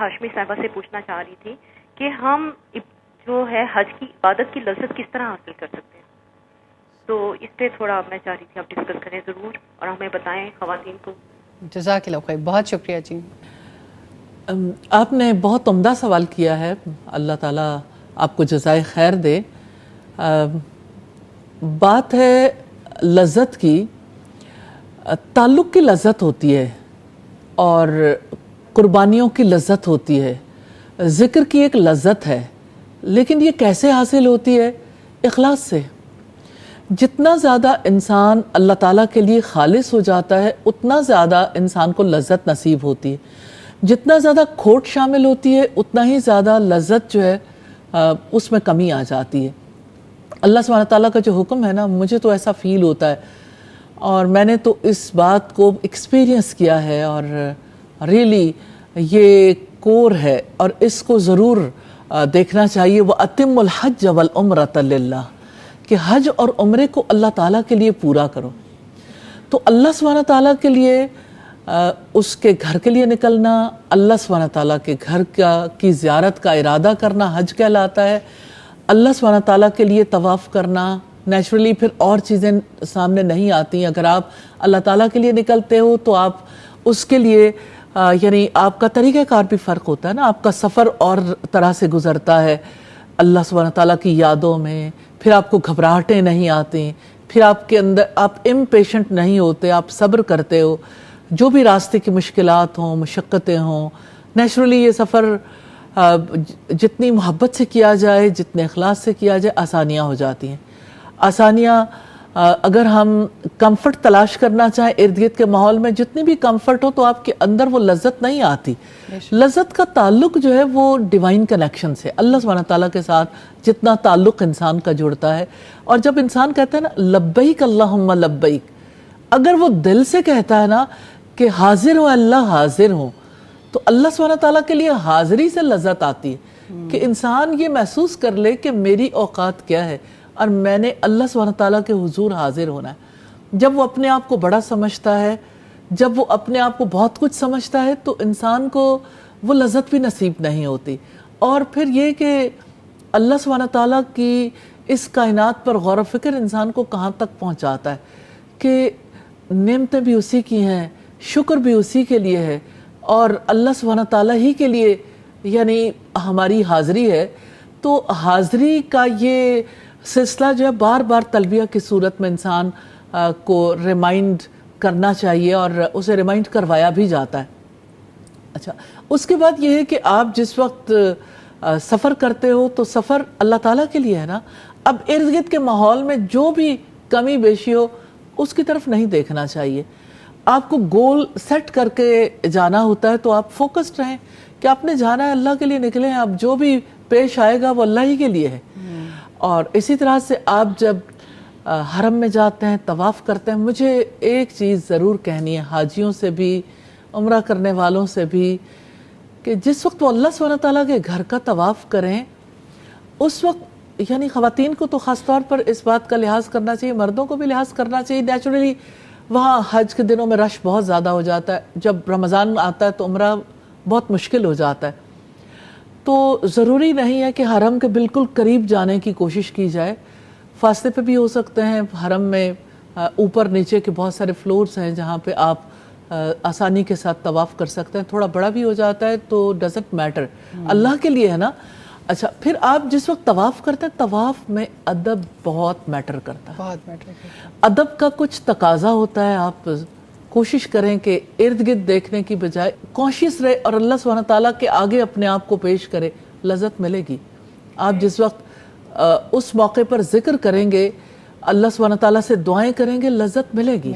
ہاشمی صاحبہ سے پوچھنا چاہ رہی تھی کہ ہم جو ہے حج کی عبادت کی لذت کس طرح حاصل کر سکتے ہیں، تو اس پہ تھوڑا میں چاہ رہی تھی آپ ڈسکس کریں ضرور اور ہمیں بتائیں خواتین کو. جزاک اللہ خیر، بہت شکریہ جی. آپ نے بہت عمدہ سوال کیا ہے، اللہ تعالیٰ آپ کو جزائے خیر دے. بات ہے لذت کی، تعلق کی لذت ہوتی ہے اور قربانیوں کی لذت ہوتی ہے، ذکر کی ایک لذت ہے، لیکن یہ کیسے حاصل ہوتی ہے؟ اخلاص سے. جتنا زیادہ انسان اللہ تعالیٰ کے لیے خالص ہو جاتا ہے اتنا زیادہ انسان کو لذت نصیب ہوتی ہے. جتنا زیادہ کھوٹ شامل ہوتی ہے اتنا ہی زیادہ لذت جو ہے اس میں کمی آ جاتی ہے. اللہ سبحانہ تعالیٰ کا جو حکم ہے نا، مجھے تو ایسا فیل ہوتا ہے اور میں نے تو اس بات کو ایکسپیرینس کیا ہے اور ریئلی یہ کور ہے اور اس کو ضرور دیکھنا چاہیے. وَأَتِمُّ الْحَجَّ وَالْعُمْرَةَ لِلَّهِ، کہ حج اور عمرے کو اللہ تعالیٰ کے لیے پورا کرو. تو اللہ سبحانہ تعالیٰ کے لیے اس کے گھر کے لیے نکلنا، اللہ سبحانہ تعالیٰ کے گھر کی زیارت کا ارادہ کرنا حج کہلاتا ہے. اللہ سبحانہ تعالیٰ کے لیے طواف کرنا، نیچرلی پھر اور چیزیں سامنے نہیں آتی. اگر آپ اللہ تعالیٰ کے لیے نکلتے ہو تو آپ اس کے لیے یعنی آپ کا طریقہ کار بھی فرق ہوتا ہے نا، آپ کا سفر اور طرح سے گزرتا ہے اللہ سبحانہ تعالیٰ کی یادوں میں. پھر آپ کو گھبراہٹیں نہیں آتی، پھر آپ کے اندر آپ امپیشنٹ نہیں ہوتے، آپ صبر کرتے ہو. جو بھی راستے کی مشکلات ہوں، مشقتیں ہوں، نیچرلی یہ سفر جتنی محبت سے کیا جائے، جتنے اخلاص سے کیا جائے، آسانیاں ہو جاتی ہیں. آسانیاں اگر ہم کمفرٹ تلاش کرنا چاہیں ارد گرد کے ماحول میں، جتنی بھی کمفرٹ ہو تو آپ کے اندر وہ لذت نہیں آتی. لذت کا تعلق جو ہے وہ ڈیوائن کنیکشن سے، اللہ سبحانہ تعالیٰ کے ساتھ جتنا تعلق انسان کا جڑتا ہے. اور جب انسان کہتا ہے نا لبیک اللہم لبیک، اگر وہ دل سے کہتا ہے نا کہ حاضر ہوں اللہ حاضر ہوں، تو اللہ سبحانہ تعالیٰ کے لیے حاضری سے لذت آتی ہے کہ انسان یہ محسوس کر لے کہ میری اوقات کیا ہے اور میں نے اللہ سبحانہ تعالیٰ کے حضور حاضر ہونا ہے. جب وہ اپنے آپ کو بڑا سمجھتا ہے، جب وہ اپنے آپ کو بہت کچھ سمجھتا ہے تو انسان کو وہ لذت بھی نصیب نہیں ہوتی. اور پھر یہ کہ اللہ سبحانہ تعالیٰ کی اس کائنات پر غور و فکر انسان کو کہاں تک پہنچاتا ہے کہ نعمتیں بھی اسی کی ہیں، شکر بھی اسی کے لیے ہے اور اللہ سبحانہ تعالیٰ ہی کے لیے یعنی ہماری حاضری ہے. تو حاضری کا یہ سلسلہ جو ہے بار بار تلبیہ کی صورت میں انسان کو ریمائنڈ کرنا چاہیے اور اسے ریمائنڈ کروایا بھی جاتا ہے. اچھا، اس کے بعد یہ ہے کہ آپ جس وقت سفر کرتے ہو تو سفر اللہ تعالیٰ کے لیے ہے نا. اب ارد گرد کے ماحول میں جو بھی کمی بیشی ہو اس کی طرف نہیں دیکھنا چاہیے. آپ کو گول سیٹ کر کے جانا ہوتا ہے تو آپ فوکسڈ رہیں کہ آپ نے جانا ہے، اللہ کے لیے نکلے ہیں. اب جو بھی پیش آئے گا وہ اللہ ہی کے لیے ہے. اور اسی طرح سے آپ جب حرم میں جاتے ہیں، طواف کرتے ہیں، مجھے ایک چیز ضرور کہنی ہے حاجیوں سے بھی، عمرہ کرنے والوں سے بھی، کہ جس وقت وہ اللہ سبحانہ تعالیٰ کے گھر کا طواف کریں اس وقت یعنی خواتین کو تو خاص طور پر اس بات کا لحاظ کرنا چاہیے، مردوں کو بھی لحاظ کرنا چاہیے. نیچرلی وہاں حج کے دنوں میں رش بہت زیادہ ہو جاتا ہے، جب رمضان آتا ہے تو عمرہ بہت مشکل ہو جاتا ہے. تو ضروری نہیں ہے کہ حرم کے بالکل قریب جانے کی کوشش کی جائے، فاصلے پہ بھی ہو سکتے ہیں. حرم میں اوپر نیچے کے بہت سارے فلورز ہیں جہاں پہ آپ آسانی کے ساتھ طواف کر سکتے ہیں. تھوڑا بڑا بھی ہو جاتا ہے تو ڈزنٹ میٹر، اللہ کے لیے ہے نا. اچھا، پھر آپ جس وقت طواف کرتے ہیں طواف میں ادب بہت میٹر کرتا ہے. ادب کا کچھ تقاضا ہوتا ہے. آپ کوشش کریں کہ ارد گرد دیکھنے کی بجائے کانشیس رہے اور اللہ سبحانہ تعالیٰ کے آگے اپنے آپ کو پیش کرے، لذت ملے گی. آپ جس وقت اس موقع پر ذکر کریں گے، اللہ سبحانہ تعالیٰ سے دعائیں کریں گے، لذت ملے گی.